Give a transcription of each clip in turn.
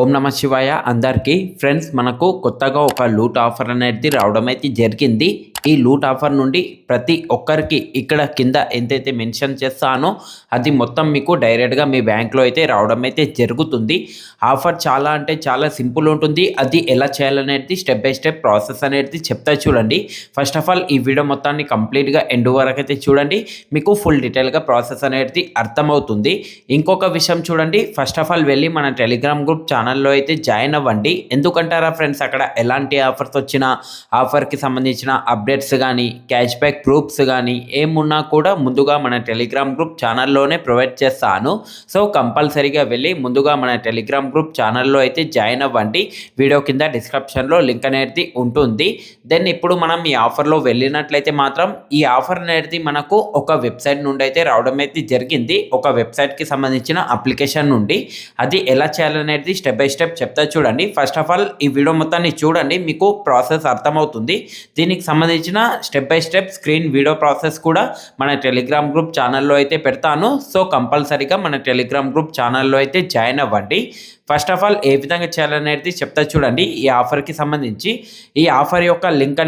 ఓం నమ శివాయ అందరికీ ఫ్రెండ్స్, మనకు కొత్తగా ఒక లూట్ ఆఫర్ అనేది రావడం అయితే జరిగింది. ఈ లూట్ ఆఫర్ నుండి ప్రతి ఒక్కరికి ఇక్కడ కింద ఎంతైతే మెన్షన్ చేస్తానో అది మొత్తం మీకు డైరెక్ట్గా మీ బ్యాంక్లో అయితే రావడం అయితే జరుగుతుంది. ఆఫర్ చాలా అంటే చాలా సింపుల్ ఉంటుంది. అది ఎలా చేయాలనేది స్టెప్ బై స్టెప్ ప్రాసెస్ అనేది చెప్తా చూడండి. ఫస్ట్ ఆఫ్ ఆల్ ఈ వీడియో మొత్తాన్ని కంప్లీట్గా ఎండ్ వరకు అయితే చూడండి, మీకు ఫుల్ డీటెయిల్గా ప్రాసెస్ అనేది అర్థమవుతుంది. ఇంకొక విషయం చూడండి, ఫస్ట్ ఆఫ్ ఆల్ వెళ్ళి మన టెలిగ్రామ్ గ్రూప్ ఛానల్లో అయితే జాయిన్ అవ్వండి. ఎందుకంటారా ఫ్రెండ్స్, అక్కడ ఎలాంటి ఆఫర్స్ వచ్చినా ఆఫర్కి సంబంధించిన అప్డేట్స్ కానీ క్యాష్ బ్యాక్ ప్రూఫ్స్ కానీ ఏమున్నా కూడా ముందుగా మన టెలిగ్రామ్ గ్రూప్ ఛానల్లోనే ప్రొవైడ్ చేస్తాను. సో కంపల్సరీగా వెళ్ళి ముందుగా మన టెలిగ్రామ్ గ్రూప్ ఛానల్లో అయితే జాయిన్ అవ్వండి. వీడియో కింద డిస్క్రిప్షన్లో లింక్ అనేది ఉంటుంది. దెన్ ఇప్పుడు మనం ఈ ఆఫర్లో వెళ్ళినట్లయితే మాత్రం ఈ ఆఫర్ అనేది మనకు ఒక వెబ్సైట్ నుండి అయితే రావడం అయితే జరిగింది. ఒక వెబ్సైట్కి సంబంధించిన అప్లికేషన్ నుండి. అది ఎలా చేయాలనేది స్టెప్ బై స్టెప్ చెప్తా చూడండి. ఫస్ట్ ఆఫ్ ఆల్ ఈ వీడియో మొత్తాన్ని చూడండి, మీకు ప్రాసెస్ అర్థమవుతుంది. దీనికి సంబంధించిన step by step screen video process కూడా మన టెలిగ్రామ్ గ్రూప్ ఛానల్లో అయితే పెడతాను. సో కంపల్సరీగా మన టెలిగ్రామ్ గ్రూప్ ఛానల్లో అయితే జాయిన్ అవ్వండి. ఫస్ట్ ఆఫ్ ఆల్ ఏ విధంగా చేయాలనేది చెప్తా చూడండి. ఈ ఆఫర్కి సంబంధించి ఈ ఆఫర్ యొక్క లింక్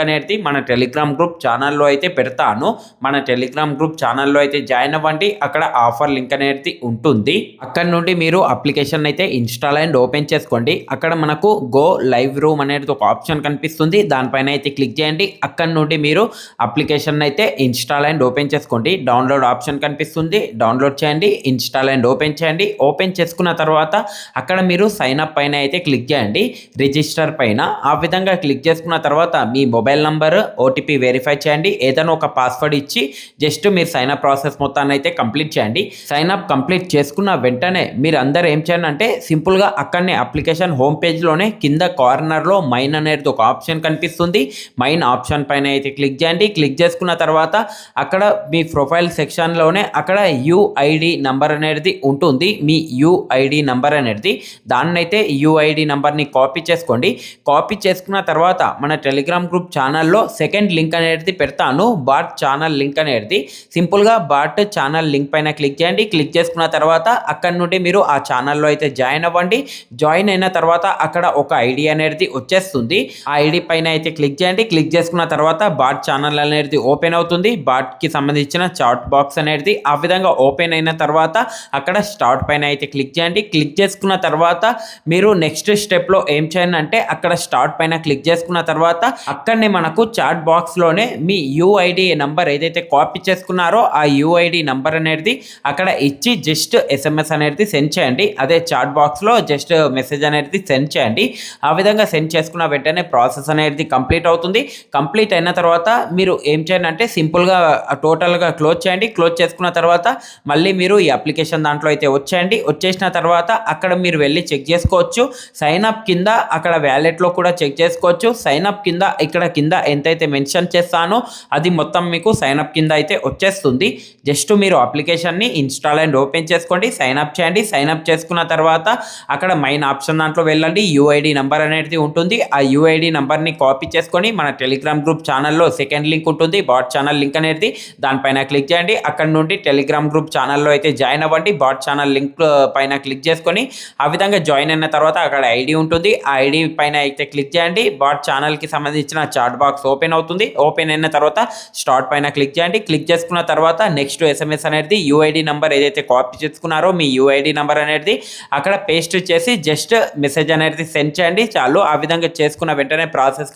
అనేది మన టెలిగ్రామ్ గ్రూప్ ఛానల్లో అయితే పెడతాను. మన టెలిగ్రామ్ గ్రూప్ ఛానల్లో అయితే జాయిన్ అవ్వండి. అక్కడ ఆఫర్ లింక్ అనేది ఉంటుంది. అక్కడ నుండి మీరు అప్లికేషన్ అయితే ఇన్స్టాల్ అండ్ ఓపెన్ చేసుకోండి. అక్కడ మనకు గో లైవ్ రూమ్ అనేది ఒక ఆప్షన్ కనిపిస్తుంది, దానిపైన అయితే క్లిక్ చేయండి. అక్కడ నుండి మీరు అప్లికేషన్ అయితే ఇన్స్టాల్ అండ్ ఓపెన్ చేసుకోండి. డౌన్లోడ్ ఆప్షన్ కనిపిస్తుంది, డౌన్లోడ్ చేయండి. ఇన్స్టాల్ అండ్ ఓపెన్ చేయండి. ఓపెన్ చేసుకున్న తర్వాత అక్కడ మీరు సైన్ అప్ పైన అయితే క్లిక్ చేయండి, రిజిస్టర్ పైన. ఆ విధంగా క్లిక్ చేసుకున్న తర్వాత మీ మొబైల్ నంబర్ ఓటీపీ వెరిఫై చేయండి. ఏదైనా ఒక పాస్వర్డ్ ఇచ్చి జస్ట్ మీరు సైన్ అప్ ప్రాసెస్ మొత్తాన్ని అయితే కంప్లీట్ చేయండి. సైన్ అప్ కంప్లీట్ చేసుకున్న వెంటనే మీరు అందరూ ఏం చేయండి అంటే సింపుల్గా అక్కడనే అప్లికేషన్ హోమ్ పేజ్లోనే కింద కార్నర్లో మైన్ అనేది ఒక ఆప్షన్ కనిపిస్తుంది. మైన్ ఆప్షన్ పైన అయితే క్లిక్ చేయండి. క్లిక్ చేసుకున్న తర్వాత అక్కడ మీ ప్రొఫైల్ సెక్షన్లోనే అక్కడ యూఐడి నంబర్ అనేది ఉంటుంది. మీ యూఐడి నంబర్ అనేది దాన్నైతే యూఐడి నంబర్ని కాపీ చేసుకోండి. కాపీ చేసుకున్న తర్వాత మన టెలిగ్రామ్ గ్రూప్ ఛానల్లో సెకండ్ లింక్ అనేది పెడతాను, బాట్ ఛానల్ లింక్ అనేది. సింపుల్గా బాట్ ఛానల్ లింక్ పైన క్లిక్ చేయండి. క్లిక్ చేసుకున్న తర్వాత అక్కడ నుండి మీరు ఆ ఛానల్లో అయితే జాయిన్ అవ్వండి. జాయిన్ అయిన తర్వాత అక్కడ ఒక ఐడి అనేది వచ్చేస్తుంది. ఆ ఐడి పైన అయితే క్లిక్ చేయండి. క్లిక్ చేసుకున్న తర్వాత బాట్ ఛానల్ అనేది ఓపెన్ అవుతుంది. బాట్కి సంబంధించిన చాట్ బాక్స్ అనేది ఆ విధంగా ఓపెన్ అయిన తర్వాత అక్కడ స్టార్ట్ పైన అయితే క్లిక్ చేయండి. క్లిక్ చేసుకున్న తర్వాత మీరు నెక్స్ట్ స్టెప్లో ఏం చేయండి అంటే అక్కడ స్టార్ట్ పైన క్లిక్ చేసుకున్న తర్వాత అక్కడనే మనకు చాట్ బాక్స్లోనే మీ యూఐడి నంబర్ ఏదైతే కాపీ చేసుకున్నారో ఆ యూఐడి నంబర్ అనేది అక్కడ ఇచ్చి జస్ట్ ఎస్ఎంఎస్ అనేది సెండ్ చేయండి. అదే చాట్ బాక్స్లో జస్ట్ మెసేజ్ అనేది సెండ్ చేయండి. ఆ విధంగా సెండ్ చేసుకున్న వెంటనే ప్రాసెస్ అనేది కంప్లీట్ అవుతుంది. కంప్లీట్ అయిన తర్వాత మీరు ఏం చేయండి అంటే సింపుల్గా టోటల్గా క్లోజ్ చేయండి. క్లోజ్ చేసుకున్న తర్వాత మళ్ళీ మీరు ఈ అప్లికేషన్ దాంట్లో అయితే వచ్చేయండి. వచ్చేసిన తర్వాత అక్కడ మీరు వెళ్ళి చెక్ చేసుకోవచ్చు. సైన్ అప్ కింద అక్కడ వ్యాలెట్లో కూడా చెక్ చేసుకోవచ్చు. సైన్ అప్ కింద ఇక్కడ కింద ఎంతైతే మెన్షన్ చేస్తానో అది మొత్తం మీకు సైన్ అప్ కింద అయితే వచ్చేస్తుంది. జస్ట్ మీరు అప్లికేషన్ని ఇన్స్టాల్ అండ్ ఓపెన్ చేసుకోండి, సైన్ అప్ చేయండి. సైన్ అప్ చేసుకున్న తర్వాత అక్కడ మైన్ ఆప్షన్ దాంట్లో వెళ్ళండి. యూఐడి నంబర్ అనేది ఉంటుంది. ఆ యూఐడి నంబర్ని కాపీ చేసుకొని మన టెలిగ్రామ్ గ్రూప్ ఛానల్లో సెకండ్ లింక్ ఉంటుంది, బాట్ ఛానల్ లింక్ అనేది, దానిపైన క్లిక్ చేయండి. అక్కడ నుండి టెలిగ్రామ్ గ్రూప్ ఛానల్లో అయితే జాయిన్ అవ్వండి. బాట్ ఛానల్ లింక్ పైన క్లిక్ చేసుకొని ఆ విధంగా జాయిన్ అయిన తర్వాత అక్కడ ఐడి ఉంటుంది. ఆ ఐడి పైన అయితే క్లిక్ చేయండి. బాట్ ఛానల్కి సంబంధించిన చాట్ బాక్స్ ఓపెన్ అవుతుంది. ఓపెన్ అయిన తర్వాత స్టార్ట్ పైన క్లిక్ చేయండి. క్లిక్ చేసుకున్న తర్వాత నెక్స్ట్ ఎస్ఎంఎస్ అనేది యూఐడి నంబర్ ఏదైతే కాపీ చేసుకున్నారో మీ యూఐడి నంబర్ అనేది అక్కడ పేస్ట్ చేసి జస్ట్ మెసేజ్ అనేది సెండ్ చేయండి, చాలు. ఆ విధంగా చేసుకున్న వెంటనే ప్రాసెస్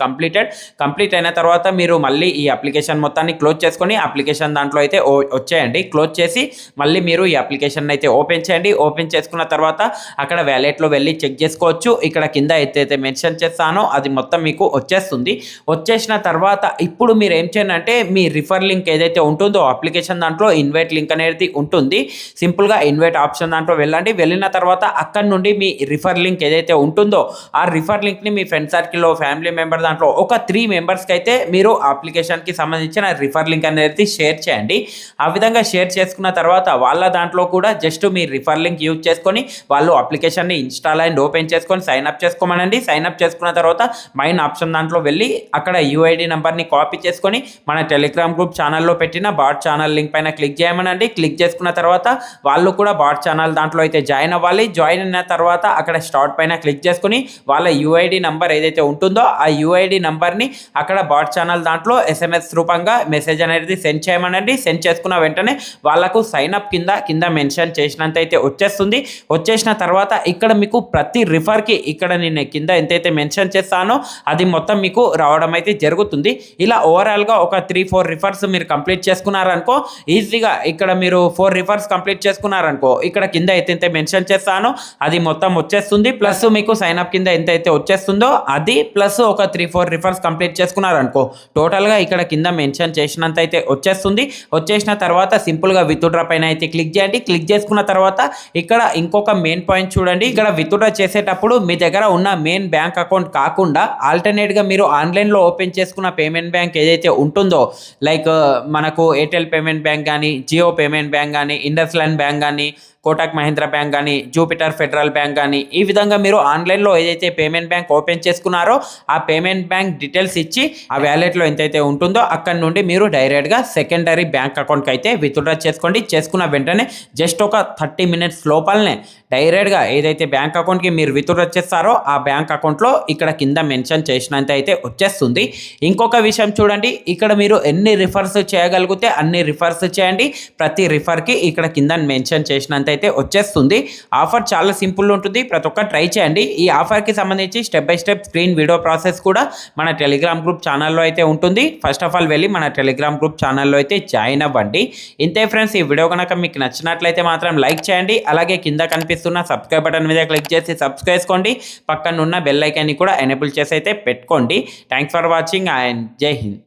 కంప్లీట్ అయిన తర్వాత మీరు మళ్ళీ ఈ అప్లికేషన్ మొత్తాన్ని క్లోజ్ చేసుకొని అప్లికేషన్ దాంట్లో అయితే వచ్చేయండి. క్లోజ్ చేసి మళ్ళీ మీరు ఈ అప్లికేషన్ అయితే ఓపెన్ చేయండి. ఓపెన్ చేసుకున్న తర్వాత అక్కడ వ్యాలెట్లో వెళ్ళి చెక్ చేసుకోవచ్చు. ఇక్కడ కింద అయితే మెన్షన్ చేస్తానో అది మొత్తం మీకు వచ్చేస్తుంది. వచ్చేసిన తర్వాత ఇప్పుడు మీరు ఏం చేయండి అంటే మీ రిఫర్ లింక్ ఏదైతే ఉంటుందో అప్లికేషన్ దాంట్లో ఇన్వైట్ లింక్ అనేది ఉంటుంది. సింపుల్గా ఇన్వైట్ ఆప్షన్ దాంట్లో వెళ్ళండి. వెళ్ళిన తర్వాత అక్కడ నుండి మీ రిఫర్ లింక్ ఏదైతే ఉంటుందో ఆ రిఫర్ లింక్ని మీ ఫ్రెండ్ సర్కిల్లో ఫ్యామిలీ మెంబర్ దాంట్లో ఒక 3 మెంబర్స్కి అయితే మీరు అప్లికేషన్కి సంబంధించిన రిఫర్ లింక్ అనేది షేర్ చేయండి. ఆ విధంగా షేర్ చేసుకున్న తర్వాత వాళ్ళ దాంట్లో కూడా జస్ట్ మీ రిఫర్ లింక్ యూజ్ చేసుకొని వాళ్ళు అప్లికేషన్ని ఇన్స్టాల్ అండ్ ఓపెన్ చేసుకొని సైన్ అప్ చేసుకోమనండి. సైన్ అప్ చేసుకున్న తర్వాత మైన్ ఆప్షన్ దాంట్లో వెళ్ళి అక్కడ యూఐడి నెంబర్ని కాపీ చేసుకొని మన టెలిగ్రామ్ గ్రూప్ ఛానల్లో పెట్టిన బాట్ ఛానల్ లింక్ పైన క్లిక్ చేయమనండి. క్లిక్ చేసుకున్న తర్వాత వాళ్ళు కూడా బాట్ ఛానల్ దాంట్లో అయితే జాయిన్ అవ్వాలి. జాయిన్ అయిన తర్వాత అక్కడ స్టార్ట్ పైన క్లిక్ చేసుకుని వాళ్ళ యూఐడి నంబర్ ఏదైతే ఉంటుందో ఆ యూఐడి నంబర్ని అక్కడ బాట్ ఛానల్ దాంట్లో SMS రూపంగా మెసేజ్ అనేది సెండ్ చేయమనండి. సెండ్ చేసుకున్న వెంటనే వాళ్ళకు సైన్ అప్ కింద మెన్షన్ చేసినంత అయితే వచ్చేస్తుంది. వచ్చేసిన తర్వాత ఇక్కడ మీకు ప్రతి రిఫర్కి ఇక్కడ నేను కింద ఎంతైతే మెన్షన్ చేస్తానో అది మొత్తం మీకు రావడం అయితే జరుగుతుంది. ఇలా ఓవరాల్గా ఒక 3-4 రిఫర్స్ మీరు కంప్లీట్ చేసుకున్నారనుకో ఈజీగా ఇక్కడ మీరు 4 రిఫర్స్ కంప్లీట్ చేసుకున్నారనుకో ఇక్కడ కింద అయితే మెన్షన్ చేస్తానో అది మొత్తం వచ్చేస్తుంది. ప్లస్ మీకు సైన్ అప్ కింద ఎంతైతే వచ్చేస్తుందో అది ప్లస్ ఒక 3-4 రిఫర్స్ కంప్లీట్ చేసుకున్నారనుకో టోటల్గా ఇక్కడ కింద మెన్షన్ చేసినంత అయితే వచ్చేస్తుంది. వచ్చేసిన తర్వాత సింపుల్గా విత్డ్రా పైన అయితే క్లిక్ చేయండి. క్లిక్ చేసుకున్న తర్వాత ఇక్కడ ఇంకొక మెయిన్ పాయింట్ చూడండి. ఇక్కడ విత్డ్రా చేసేటప్పుడు మీ దగ్గర ఉన్న మెయిన్ బ్యాంక్ అకౌంట్ కాకుండా ఆల్టర్నేట్గా మీరు ఆన్లైన్లో ఓపెన్ చేసుకున్న పేమెంట్ బ్యాంక్ ఏదైతే ఉంటుందో లైక్ మనకు ఎయిర్టెల్ పేమెంట్ బ్యాంక్ కానీ, జియో పేమెంట్ బ్యాంక్ కానీ, ఇండస్ ల్యాండ్ బ్యాంక్ కానీ, కోటక్ మహీంద్రా బ్యాంక్ కానీ, జూపిటర్ ఫెడరల్ బ్యాంక్ కానీ ఈ విధంగా మీరు ఆన్లైన్లో ఏదైతే పేమెంట్ బ్యాంక్ ఓపెన్ చేసుకున్నారో ఆ పేమెంట్ బ్యాంక్ డీటెయిల్స్ ఇచ్చి ఆ వ్యాలెట్లో ఎంతైతే ఉంటుందో అక్కడ నుండి మీరు డైరెక్ట్గా సెకండరీ బ్యాంక్ అకౌంట్కి అయితే విత్డ్రా చేసుకోండి. చేసుకున్న వెంటనే జస్ట్ ఒక 30 మినిట్స్ లోపలనే డైరెక్ట్గా ఏదైతే బ్యాంక్ అకౌంట్కి మీరు విత్డ్రా చేస్తారో ఆ బ్యాంక్ అకౌంట్లో ఇక్కడ కింద మెన్షన్ చేసినంత అయితే వచ్చేస్తుంది. ఇంకొక విషయం చూడండి, ఇక్కడ మీరు ఎన్ని రిఫర్స్ చేయగలిగితే అన్ని రిఫర్స్ చేయండి. ప్రతి రిఫర్కి ఇక్కడ కింద మెన్షన్ చేసినంత అయితే వచ్చేస్తుంది. ఆఫర్ చాలా సింపుల్ ఉంటుంది, ప్రతి ఒక్క ట్రై చేయండి. ఈ ఆఫర్కి సంబంధించి step by step screen video process కూడా మన టెలిగ్రామ్ గ్రూప్ ఛానల్లో అయితే ఉంటుంది. ఫస్ట్ ఆఫ్ ఆల్ వెళ్ళి మన టెలిగ్రామ్ గ్రూప్ ఛానల్లో అయితే జాయిన్ అవ్వండి. ఇంతే ఫ్రెండ్స్, ఈ వీడియో కనుక మీకు నచ్చినట్లయితే మాత్రం లైక్ చేయండి. అలాగే కింద కనిపిస్తున్న సబ్స్క్రైబ్ బటన్ మీద క్లిక్ చేసి సబ్స్క్రైబ్ చేసుకోండి. పక్కన ఉన్న బెల్ ఐకాన్ని కూడా ఎనేబుల్ చేసి అయితే పెట్టుకోండి. థ్యాంక్స్ ఫర్ వాచింగ్ అండ్ జై హింద్.